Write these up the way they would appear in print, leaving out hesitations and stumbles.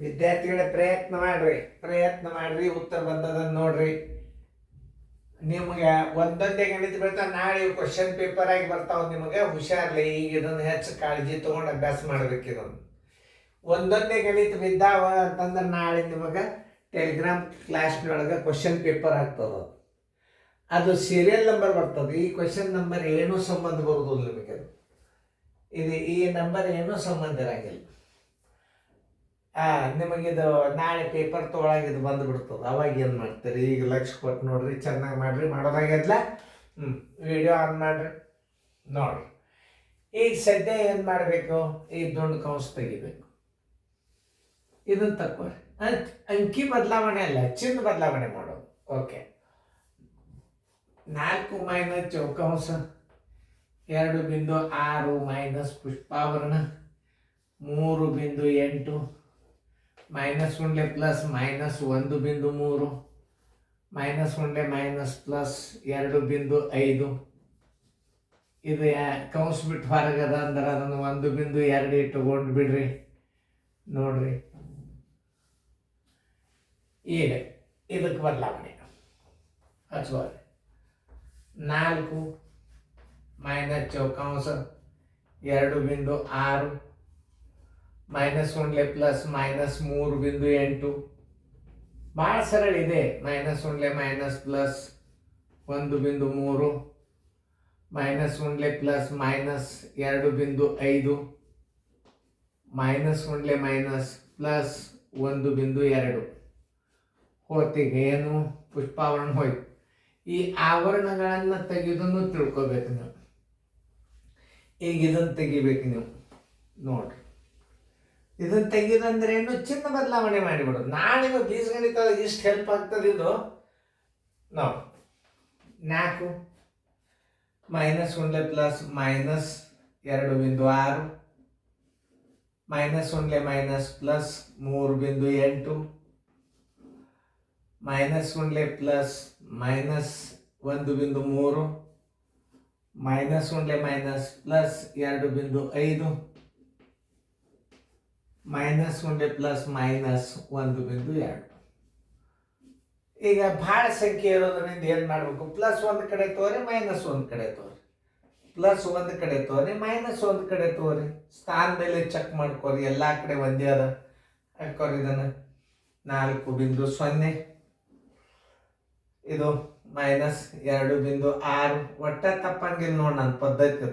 ವಿದ್ಯಾರ್ಥಿಗಳೇ ಪ್ರಯತ್ನ ಮಾಡ್ರಿ ಉತ್ತರ ಬಂದದನ್ನು ನೋಡ್ರಿ. ನಿಮ್ಗೆ ಒಂದೊಂದೇ ಗಣಿತ ಬರ್ತಾವ, ನಾಳೆ ಕ್ವಶನ್ ಪೇಪರ್ ಆಗಿ ಬರ್ತಾವ. ನಿಮಗೆ ಹುಷಾರ್ಲಿ, ಈಗ ಇದನ್ನು ಹೆಚ್ಚು ಕಾಳಜಿ ತೊಗೊಂಡು ಅಭ್ಯಾಸ ಮಾಡ್ಬೇಕು. ಇದನ್ನು ಒಂದೊಂದೇ ಗಣಿತ ಬಿದ್ದಾವ ಅಂತಂದ್ರೆ ನಾಳೆ ನಿಮಗೆ ಟೆಲಿಗ್ರಾಮ್ ಕ್ಲಾಸ್ನೊಳಗೆ ಕ್ವಶನ್ ಪೇಪರ್ ಆಗ್ತದೆ. ಅದು ಸೀರಿಯಲ್ ನಂಬರ್ ಬರ್ತದೆ. ಈ ಕ್ವಶನ್ ನಂಬರ್ ಏನೂ ಸಂಬಂಧ ಬರೋದಿಲ್ಲ ನಿಮಗೆ. ಇದು ಈ ನಂಬರ್ ಏನೂ ಸಂಬಂಧ ಇರಂಗಿಲ್ಲ. ನಿಮಗಿದು ನಾಳೆ ಪೇಪರ್ ತೊಗೊಳಗಿದು ಬಂದುಬಿಡ್ತದೆ. ಅವಾಗ ಏನು ಮಾಡ್ತೀರಿ? ಈಗ ಲಕ್ಷ ಕೊಟ್ಟು ನೋಡ್ರಿ, ಚೆನ್ನಾಗಿ ಮಾಡಿರಿ. ಮಾಡೋದಾಗ್ಯದಲ್ಲ. ವಿಡಿಯೋ ಆನ್ ಮಾಡಿರಿ, ನೋಡ್ರಿ. ಈಗ ಸದ್ಯ ಏನು ಮಾಡಬೇಕು? ಈ ದುಂಡು ಕೌಂಸ್ ತೆಗಿಬೇಕು. ಇದನ್ನು ತಕ್ಕೋರಿ. ಅಂಕಿ ಬದಲಾವಣೆ ಅಲ್ಲ, ಚಿನ್ನ ಬದಲಾವಣೆ ಮಾಡೋದು. ಓಕೆ. 4 ಮೈನಸ್ ಚೌಕಾಂಶ 2.6 ಮೈನಸ್ ಪುಷ್ಪಾವರಣ 3.8 ಮೈನಸ್ ಉಂಡೆ ಪ್ಲಸ್ ಮೈನಸ್ 1.3 ಮೈನಸ್ ಉಂಡೆ ಮೈನಸ್ ಪ್ಲಸ್ 2.5. ಇದು ಕೌಂಸ್ ಬಿಟ್ಟು ಹೊರಗದ ಅಂದ್ರೆ ಅದನ್ನು 1.2 ಇಟ್ಟುಕೊಂಡು ಬಿಡ್ರಿ. ನೋಡ್ರಿ, ಈಗ ಇದಕ್ಕೆ ಬದಲಾವಣೆ ಹಚ್ಕೋರಿ. 4 ಮೈನಸ್ ಚೌಕಾಂಶ 2.6 ಮೈನಸ್ ಉಂಡ್ಲೆ ಪ್ಲಸ್ ಮೈನಸ್ 3.8. ಭಾಳ ಸರಳ ಇದೆ. ಮೈನಸ್ ಉಂಡ್ಲೆ ಮೈನಸ್ ಪ್ಲಸ್ 1.3 ಮೈನಸ್ ಉಂಡ್ಲೆ ಪ್ಲಸ್ ಮೈನಸ್ 2.5 ಮೈನಸ್ ಉಂಡ್ಲೆ ಮೈನಸ್ ಪ್ಲಸ್ 1.2. ಹೋತಿಗೆ ಏನು? ಪುಷ್ಪಾವರಣ ಹೋಯ್ತು. ಈ ಆವರಣಗಳನ್ನು ತೆಗೆಯೋದನ್ನು ತಿಳ್ಕೊಬೇಕು ನೀವು. ಈಗ ಇದನ್ನು ತೆಗಿಬೇಕು ನೀವು. ನೋಡ್ರಿ, ಇದನ್ನು ತೆಗೆಯೋದಂದ್ರೆ ಏನು? ಚಿನ್ನ ಬದಲಾವಣೆ ಮಾಡಿಬಿಡೋದು. ನಾಳೆ ಬೀಜಗಣಿತ ಇಷ್ಟು ಹೆಲ್ಪ್ ಆಗ್ತದೆ ಇದು. ನೋಡಿ, 4 ಮೈನಸ್ ಉಂಡ್ಲೆ ಪ್ಲಸ್ ಮೈನಸ್ 2.6 ಮೈನಸ್ ಉಂಡ್ಲೆ ಮೈನಸ್ ಪ್ಲಸ್ 3.8 ಮೈನಸ್ ಉಂಡ್ಲೆ ಪ್ಲಸ್ ಮೈನಸ್ 1.3 ಮೈನಸ್ ಉಂಡ್ಲೆ ಮೈನಸ್ ಪ್ಲಸ್ 2.5 ಮೈನಸ್ ಉಂಡ್ಲೆ ಪ್ಲಸ್ ಮೈನಸ್ 1.2. ಈಗ ಭಾಳ ಸಂಖ್ಯೆ ಇರೋದ್ರಿಂದ ಏನು ಮಾಡಬೇಕು? ಪ್ಲಸ್ ಒಂದು ಕಡೆ ತೋರಿ, ಮೈನಸ್ ಒಂದು ಕಡೆ ತೋರಿ. ಪ್ಲಸ್ ಒಂದು ಕಡೆ ತೋರಿ, ಮೈನಸ್ ಒಂದು ಕಡೆ ತೋರಿ. ಸ್ಥಾನದಲ್ಲಿ ಚೆಕ್ ಮಾಡ್ಕೋರಿ. ಎಲ್ಲ ಕಡೆ ಒಂದೇ ಅದ. ಹಾಕೋರಿ ಇದನ್ನು 4.0. ಇದು ಮೈನಸ್ 2.6. ಒಟ್ಟ ತಪ್ಪಂಗಿಲ್ಲ ನೋಡಿ ನನ್ನ ಪದ್ಧತಿ.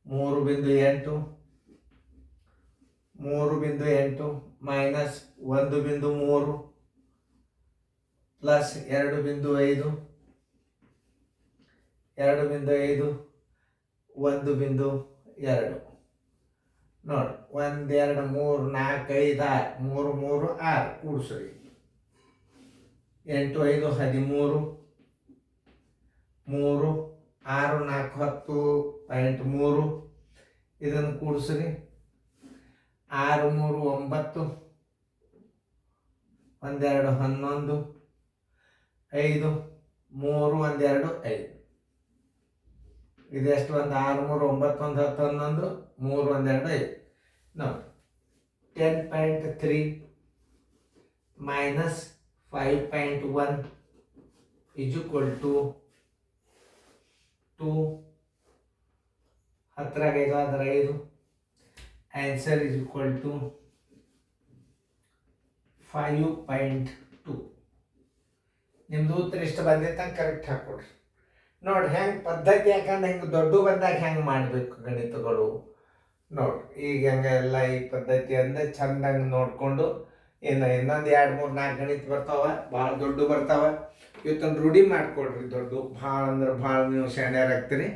3.8 ಮೈನಸ್ 1.3 ಪ್ಲಸ್ 2.5 1.2 ನೋಡಿ. 1 2 3 4 5 6 3 3 6 ಕೂಡಿಸ್ರಿ. 8 5 13 3 6 4 10.3. ಇದನ್ನು ಕೂಡಿಸ್ರಿ. 6 3 9 1 2 11 5 3 1 2 5. ಇದೆಷ್ಟು? 1 6 3 9 1 10 11 3 1 2 5. ನೋಡಿ, 10.3 minus 5.1 is equal to 2. 10 5 answer is equal to 5.2. ನಿಮ್ದು ಉತ್ತರ ಇಷ್ಟ ಬಂದೈತೆ ಕರೆಕ್ಟ್ ಹಾಕೊಡ್ರಿ. ನೋಡ್ರಿ ಹೆಂಗೆ ಪದ್ಧತಿ. ಯಾಕಂದ್ರೆ ಹಿಂಗೆ ದೊಡ್ಡ ಬಂದಾಗ ಹೆಂಗೆ ಮಾಡಬೇಕು ಗಣಿತಗಳು ನೋಡ್ರಿ. ಈಗ ಹಂಗೆ ಎಲ್ಲ ಈ ಪದ್ಧತಿ ಅಂದರೆ ಚಂದಂಗೆ ನೋಡಿಕೊಂಡು ಇನ್ನೊಂದು 2 3 4 ಗಣಿತ ಬರ್ತಾವ. ಭಾಳ ದೊಡ್ಡ ಬರ್ತಾವ. ಇವತ್ತೊಂದು ರೂಢಿ ಮಾಡಿಕೊಡ್ರಿ. ದೊಡ್ಡ ಭಾಳ ಅಂದ್ರೆ ಭಾಳ ನೀವು ಶಾಣ್ಯರಾಗ್ತೀರಿ.